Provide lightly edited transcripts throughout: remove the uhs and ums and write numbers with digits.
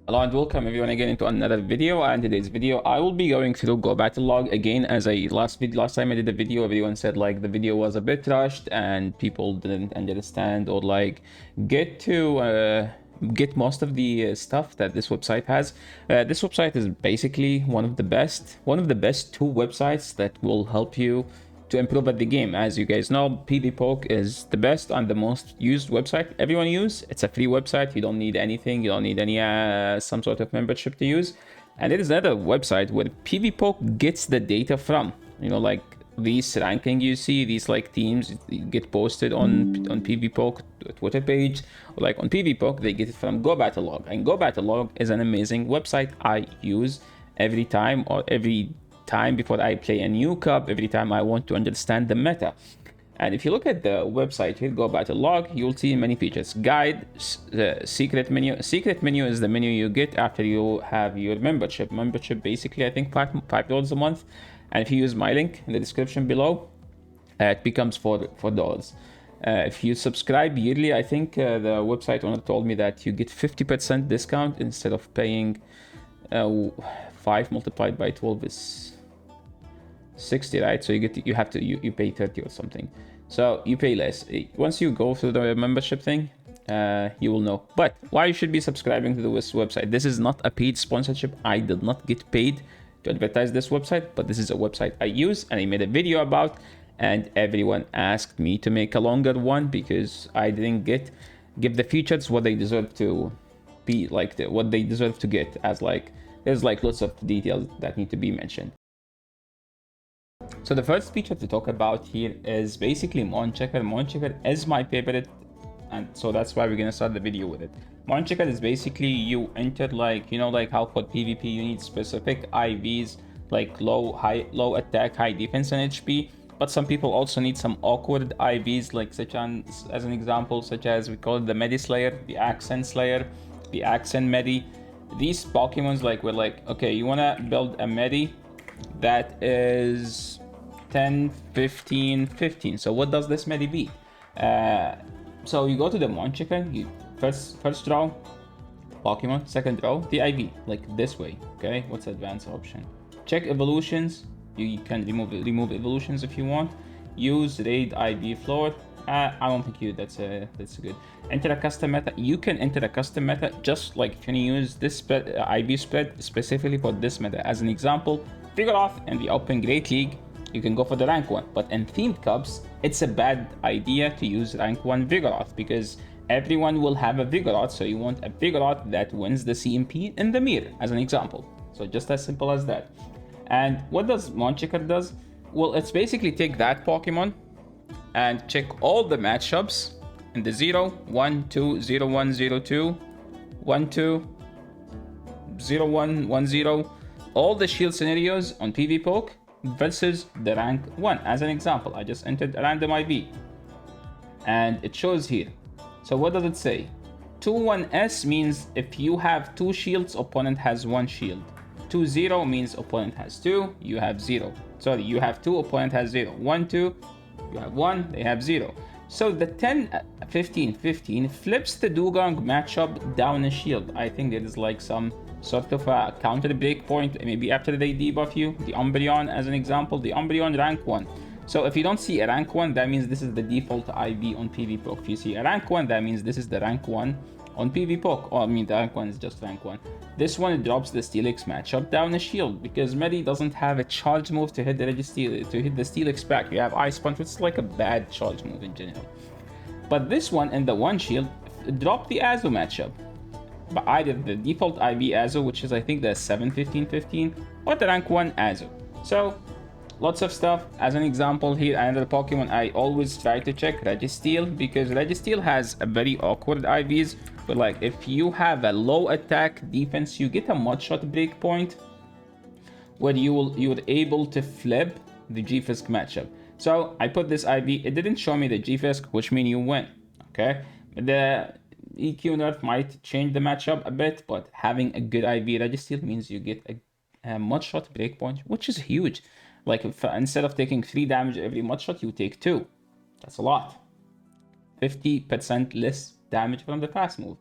Hello and welcome everyone again into another video. And today's video I will be going through goBattleLog again. As last time I did the video, everyone said like the video was a bit rushed and people didn't understand or like get most of the stuff that this website has. This website is basically one of the best two websites that will help you to improve at the game. As you guys know, PvPoke is the best and the most used website everyone use. It's a free website. You don't need anything. You don't need any some sort of membership to use. And it is another website where PvPoke gets the data from. You know, like these ranking you see, these like teams get posted on PvPoke Twitter page, or like on PvPoke, they get it from goBattleLog. And goBattleLog is an amazing website I use every time before I play a new cup, every time I want to understand the meta. And if you look at the website here, goBattleLog, you'll see many features. Guide, secret menu. Secret menu is the menu you get after you have your membership. Membership basically, I think $5 a month. And if you use my link in the description below, it becomes $4. If you subscribe yearly, I think the website owner told me that you get 50% discount instead of paying 5 multiplied by 12 is 60, right? So you pay 30 or something, so you pay less. Once you go through the membership thing, you will know. But why you should be subscribing to this website? This is not a paid sponsorship. I did not get paid to advertise this website, but this is a website I use and I made a video about, and everyone asked me to make a longer one because I didn't give the features what they deserve to be, like what they deserve to get, as like there's like lots of details that need to be mentioned. So the first feature to talk about here is basically MonChecker. MonChecker is my favorite, and so that's why we're gonna start the video with it. MonChecker is basically you enter, like, you know, like how for PvP you need specific IVs, like low attack, high defense and HP. But some people also need some awkward IVs, like as an example, such as we call it the Medi Slayer, the Accent Slayer, the Accent Medi. These Pokemons, like, we're like, okay, you wanna build a Medi that is 10, 15, 15. So what does this Medi be? So you go to the MonChecker, you first draw Pokemon, second draw the IV, like this way. Okay, what's advanced option? Check evolutions. You can remove evolutions if you want. Use raid IV floor. I don't think that's good. Enter a custom meta. You can enter a custom meta, just like if you use this IV spread specifically for this meta. As an example, Vigoroth in the Open Great League, you can go for the rank 1. But in themed cups, it's a bad idea to use rank 1 Vigoroth because everyone will have a Vigoroth. So you want a Vigoroth that wins the CMP in the mirror, as an example. So just as simple as that. And what does MonChecker does? Well, it's basically take that Pokemon and check all the matchups in the 0, 1, 2, 0, 1, 0, 2, 1, 2, 0, 1, 1, 0, all the shield scenarios on PvPoke versus the rank 1. As an example, I just entered a random IV and it shows here. So what does it say? 2-1-S means if you have 2 shields, opponent has 1 shield. 2-0 means opponent has 2, you have 0. Sorry, you have 2, opponent has 0. 1-2, you have 1, they have 0. So the 10-15-15 flips the Dugong matchup down a shield. I think there is like some sort of a counter break point, maybe after they debuff you. The Umbreon, as an example, the Umbreon rank 1. So if you don't see a rank 1, that means this is the default IV on PvPoke. If you see a rank 1, that means this is the rank 1 on PvPoke. Oh, I mean, the rank 1 is just rank 1. This one drops the Steelix matchup down a shield because Medi doesn't have a charge move to hit the Steelix back. You have Ice Punch, which is like a bad charge move in general. But this one and the 1 shield drop the Azo matchup. But either the default IV Azo, which is I think the 7-15-15, or the rank 1 Azo. So lots of stuff. As an example here, another Pokemon I always try to check, Registeel, because Registeel has a very awkward IVs. But like if you have a low attack defense, you get a mudshot break point where you're able to flip the G-Fisk matchup. So I put this IV, it didn't show me the G-Fisk, which means you win. Okay, the EQ nerf might change the matchup a bit, but having a good IV Registeel means you get a mudshot breakpoint, which is huge. Like if, instead of taking 3 damage every mudshot, you take 2. That's a lot. 50% less damage from the fast move.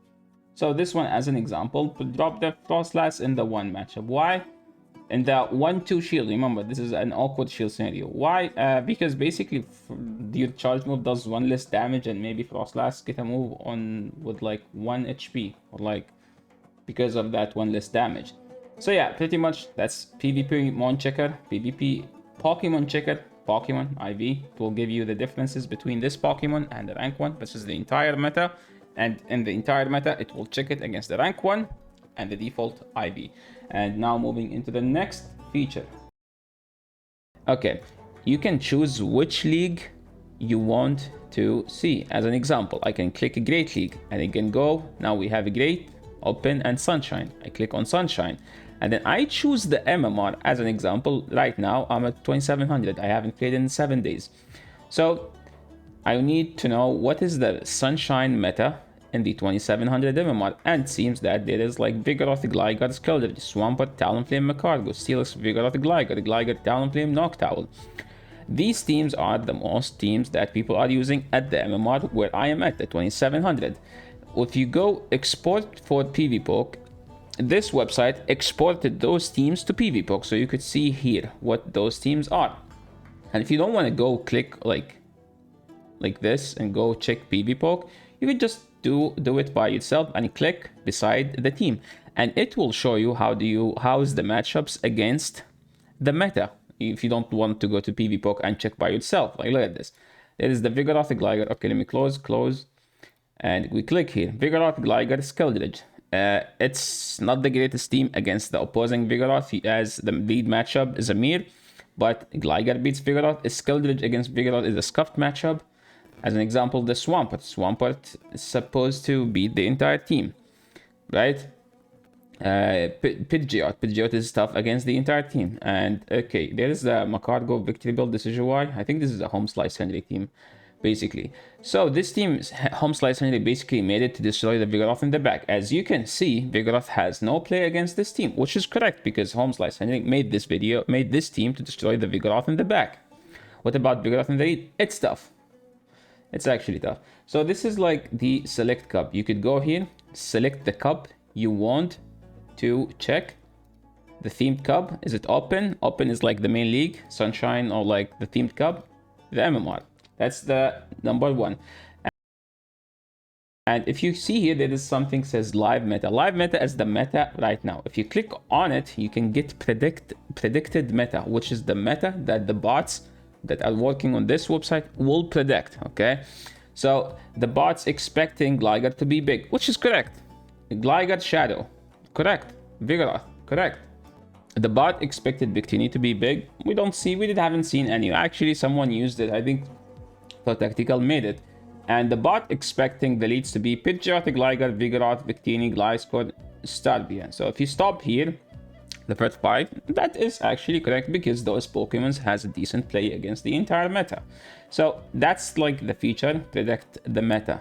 So this one, as an example, drop the Frostlass in the 1 matchup. Why? In the 1-2 shield, remember, this is an awkward shield scenario. Why? Because basically, your charge move does 1 less damage, and maybe Frostlass get a move on with like 1 HP, or like, because of that 1 less damage. So yeah, pretty much that's PvP MonChecker, PvP Pokemon Checker, Pokemon IV. It will give you the differences between this Pokemon and the rank 1 versus the entire meta. And in the entire meta, it will check it against the rank 1 and the default IV. And now moving into the next feature. Okay, you can choose which league you want to see. As an example, I can click Great League and I can go. Now we have Great, Open, and Sunshine. I click on Sunshine and then I choose the MMR. As an example, right now I'm at 2700. I haven't played in 7 days. So I need to know what is the Sunshine meta in the 2700 MMR, and it seems that there is like Vigoroth, Gligar, Skeldritch, Swampert, Talonflame, Macargo, Steelix, Vigoroth, Gligar, Talonflame, Noctowl. These teams are the most teams that people are using at the MMR where I am at the 2700. If you go export for PvPoke, this website exported those teams to PvPoke, so you could see here what those teams are. And if you don't want to go click like this and go check PvPoke, you could just do it by yourself and click beside the team, and it will show you how's the matchups against the meta. If you don't want to go to PvPoke and check by yourself, like look at this. There is the Vigoroth, Gligar. Okay, let me close, and we click here. Vigoroth, Gligar, Skeldritch. It's not the greatest team against the opposing Vigoroth, as the lead matchup is a Mir, but Gligar beats Vigoroth. Skeldritch against Vigoroth is a scuffed matchup. As an example, the Swampert. Swampert is supposed to beat the entire team, right? Pidgeot is tough against the entire team. And okay, there is the Macargo Victory Build. This is why. I think this is a Home Slice Henry team, basically. So this team, Home Slice Henry, basically made it to destroy the Vigoroth in the back. As you can see, Vigoroth has no play against this team, which is correct because Home Slice Henry made this team to destroy the Vigoroth in the back. What about Vigoroth in the lead? It's tough. It's actually tough. So this is like the select cup. You could go here, select the cup you want to check. The themed cup, is it open? Open is like the main league, Sunshine, or like the themed cup, the MMR. That's the number 1. And if you see here, there is something says live meta. Live meta is the meta right now. If you click on it, you can get predicted meta, which is the meta that the bots that are working on this website will predict. Okay, so the bots expecting Gligar to be big, which is correct. Gligar Shadow, correct. Vigoroth, correct. The bot expected Victini to be big. We haven't seen any. Actually, someone used it. I think the Tactical made it. And the bot expecting the leads to be Pidgeot, Gligar, Vigoroth, Victini, Gliscor, Starbian. So if you stop here, the first 5, that is actually correct because those Pokemons has a decent play against the entire meta. So that's like the feature, predict the meta.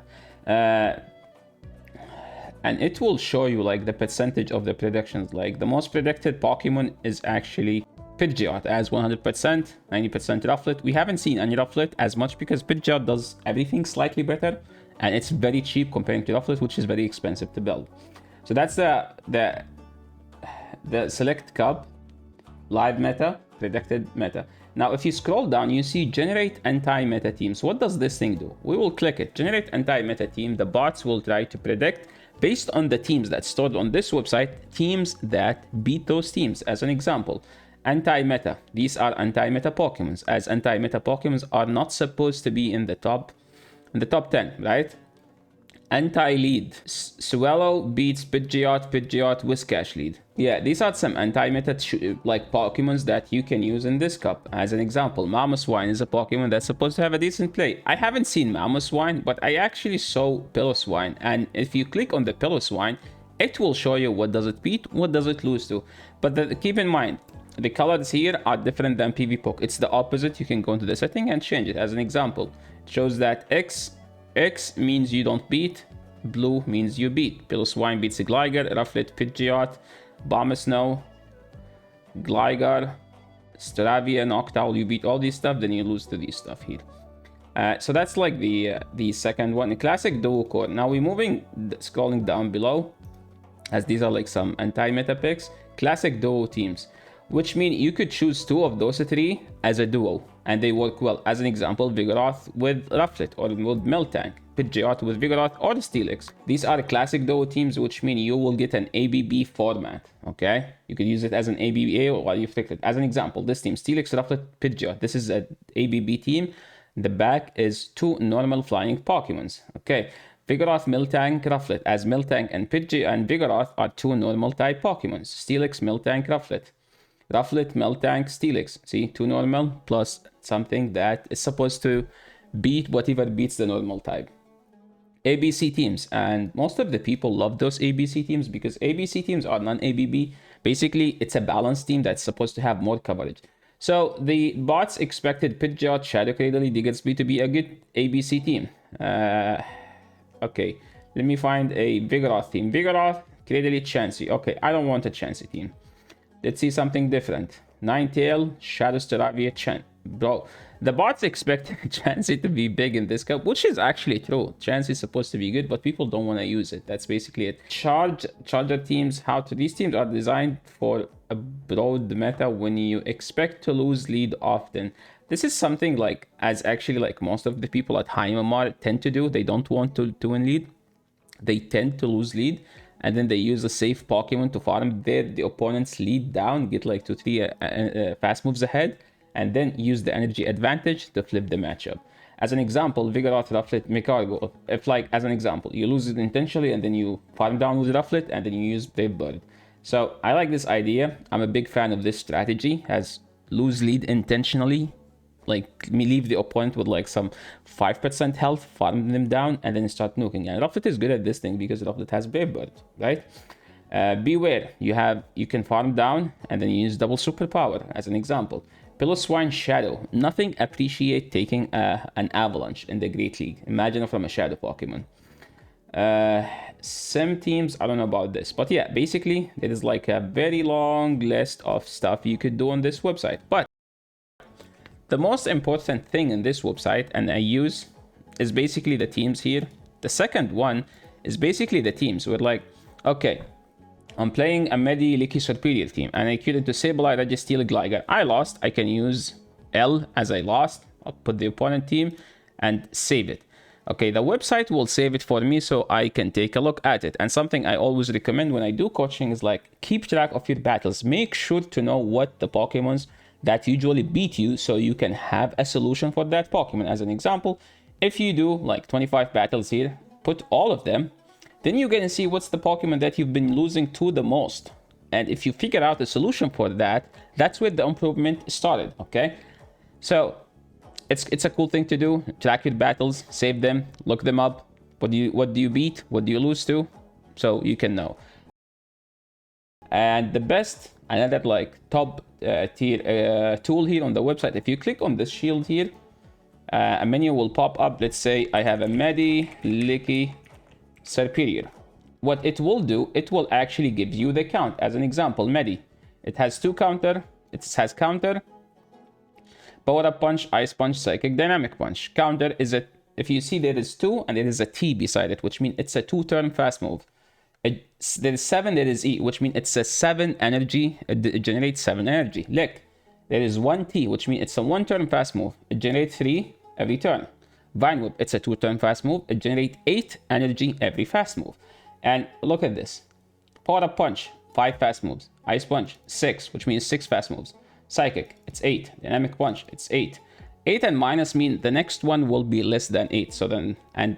And it will show you like the percentage of the predictions. Like the most predicted Pokemon is actually Pidgeot as 100%, 90% Rufflet. We haven't seen any Rufflet as much because Pidgeot does everything slightly better and it's very cheap comparing to Rufflet, which is very expensive to build. So that's the select cup, live meta, predicted meta. Now if you scroll down, you see generate anti-meta teams. What does this thing do? We will click it, generate anti-meta team. The bots will try to predict based on the teams that's stored on this website, teams that beat those teams. As an example, anti-meta, these are anti-meta Pokemons, as anti-meta Pokemons are not supposed to be in the top 10, right? Anti-lead, Swallow beats Pidgeot, Whiscash lead. Yeah, these are some anti-meta like Pokemons that you can use in this cup. As an example, Mamoswine is a Pokemon that's supposed to have a decent play. I haven't seen Mamoswine, but I actually saw Piloswine. And if you click on the Piloswine, it will show you what does it beat, what does it lose to. But keep in mind, the colors here are different than PvPoke. It's the opposite. You can go into the setting and change it. As an example, it shows that X means you don't beat, blue means you beat. Piloswine beats a Gligar, Rufflet, Pidgeot, Bombsnow, Gligar, Staravia, Noctowl, you beat all these stuff, then you lose to these stuff here. So that's like the second one, classic duo core. Now we're moving, scrolling down below, as these are like some anti-meta picks. Classic duo teams, which mean you could choose 2 of those 3 as a duo, and they work well. As an example, Vigoroth with Rufflet, or with Miltank, Pidgeot with Vigoroth or Steelix. These are classic duo teams, which mean you will get an ABB format, okay? You could use it as an ABA while you flick it. As an example, this team, Steelix, Rufflet, Pidgeot. This is an ABB team. The back is 2 normal flying Pokemons, okay? Vigoroth, Miltank, Rufflet, as Miltank and Pidgey and Vigoroth are 2 normal type Pokemons. Steelix, Miltank, Rufflet. Rufflet, Miltank, Steelix. See, 2 normal plus something that is supposed to beat whatever beats the normal type. ABC teams, and most of the people love those ABC teams because ABC teams are non-ABB. Basically, it's a balanced team that's supposed to have more coverage. So the bots expected Pidgeot, Shadow Cradle, Diggersby to be a good ABC team. Okay, let me find a Vigoroth team. Vigoroth, Cradle, Chansey. Okay, I don't want a Chansey team. Let's see something different. Ninetale, Shadow Staravia, Chan. Bro, the bots expect Chansey to be big in this cup, which is actually true. Chansey is supposed to be good, but people don't want to use it. That's basically it. Charger teams, these teams are designed for a broad meta when you expect to lose lead often. This is something like, as actually like most of the people at high MMR tend to do. They don't want to win lead. They tend to lose lead. And then they use a safe Pokemon to farm the opponent's lead down, get like 2-3 fast moves ahead, and then use the energy advantage to flip the matchup. As an example, Vigoroth, Rufflet, Mikargo. If like, as an example, you lose it intentionally and then you farm down with Rufflet and then you use Brave Bird. So I like this idea. I'm a big fan of this strategy, as lose lead intentionally, like leave the opponent with like some 5% health, farm them down, and then start nuking. And Rufflet is good at this thing because Rufflet has Brave Bird, right? Beware, you can farm down and then you use double superpower, as an example. Piloswine, Shadow. Nothing appreciate taking an Avalanche in the Great League. Imagine from a Shadow Pokemon. Sim teams, I don't know about this, but yeah, basically there is like a very long list of stuff you could do on this website. But the most important thing in this website, and I use, is basically the teams here. The second one is basically the teams. We're like, okay, I'm playing a Medi Licky Superior team, and I queued into Sableye, Registeel, Gligar. I lost. I can use L as I lost. I'll put the opponent team and save it. Okay, the website will save it for me so I can take a look at it. And something I always recommend when I do coaching is like, keep track of your battles. Make sure to know what the Pokemons that usually beat you so you can have a solution for that Pokemon. As an example, if you do like 25 battles here, put all of them, then you're going to see what's the Pokemon that you've been losing to the most. And if you figure out a solution for that, that's where the improvement started, okay? So it's a cool thing to do. Track your battles, save them, look them up. What do you beat? What do you lose to? So you can know. And the best, another like top tier tool here on the website, if you click on this shield here, a menu will pop up. Let's say I have a Medi Licky Superior. What it will do, it will actually give you the count. As an example, Medi, it has 2 counter, it has counter, Power Up Punch, Ice Punch, Psychic, Dynamic Punch. Counter is a, if you see there is 2 and there is a T beside it, which means it's a 2-turn fast move. There is 7, there is E, which means it's a 7 energy, it generates 7 energy. Lick, there is 1 T, which means it's a 1-turn fast move. It generates 3 every turn. Vine Whip, it's a 2-turn fast move. It generates 8 energy every fast move. And look at this. Power Up Punch, 5 fast moves. Ice Punch, 6, which means 6 fast moves. Psychic, it's 8. Dynamic Punch, it's 8. 8 and minus mean the next one will be less than 8. So then, and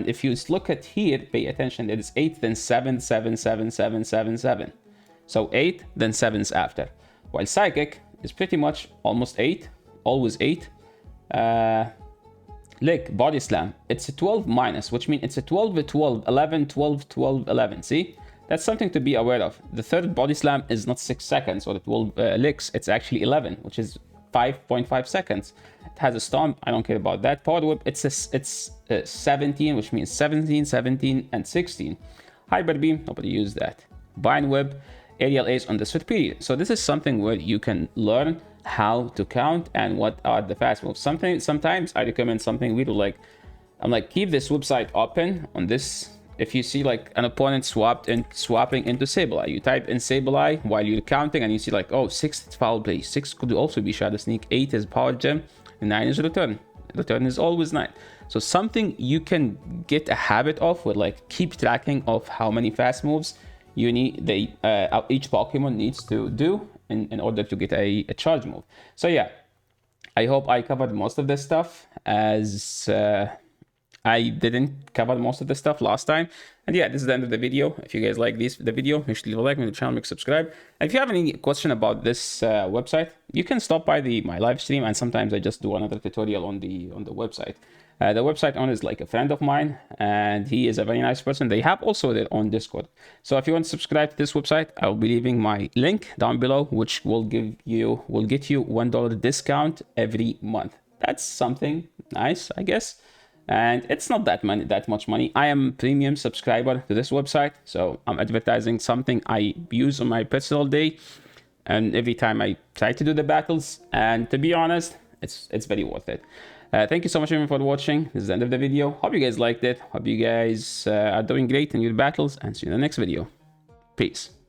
if you look at here, pay attention, it is 8, then 7, 7, 7, 7, 7, 7. So 8, then 7's after. While Psychic is pretty much almost 8, always 8. Lick, Body Slam, it's a 12 minus, which means it's a 12 with 12, 11, 12, 12, 11. See? That's something to be aware of. The third Body Slam is not 6 seconds or 12 licks, it's actually 11, which is 5.5 seconds. It has a Stomp, I don't care about that. Power Whip, it's 17, which means 17, 17, and 16. Hyper Beam, nobody used that. Vine Whip, Aerial Ace on the Superior. So this is something where you can learn how to count and what are the fast moves. Sometimes I recommend something we do, like I'm like, keep this website open on this. If you see like an opponent swapping into Sableye, you type in Sableye while you're counting, and you see like, oh, 6 is foul play, 6 could also be Shadow Sneak, 8 is Power Gem, and 9 is Return. Return is always 9. So something you can get a habit of, with like keep tracking of how many fast moves you need, each Pokemon needs to do in order to get a charge move. So yeah, I hope I covered most of this stuff, as I didn't cover most of the stuff last time. And yeah, this is the end of the video. If you guys like the video, make sure to leave a like on the channel, make subscribe. And if you have any question about this website, you can stop by my live stream, and sometimes I just do another tutorial on the website. The website owner is like a friend of mine, and he is a very nice person. They have also their own Discord. So if you want to subscribe to this website, I will be leaving my link down below, which will get you $1 discount every month. That's something nice, I guess. And it's not that much money. I am a premium subscriber to this website, so I'm advertising something I use on my personal day, and every time I try to do the battles. And to be honest, it's very worth it. Thank you so much everyone for watching. This is the end of the video. Hope you guys liked it. Hope you guys are doing great in your battles, and see you in the next video. Peace.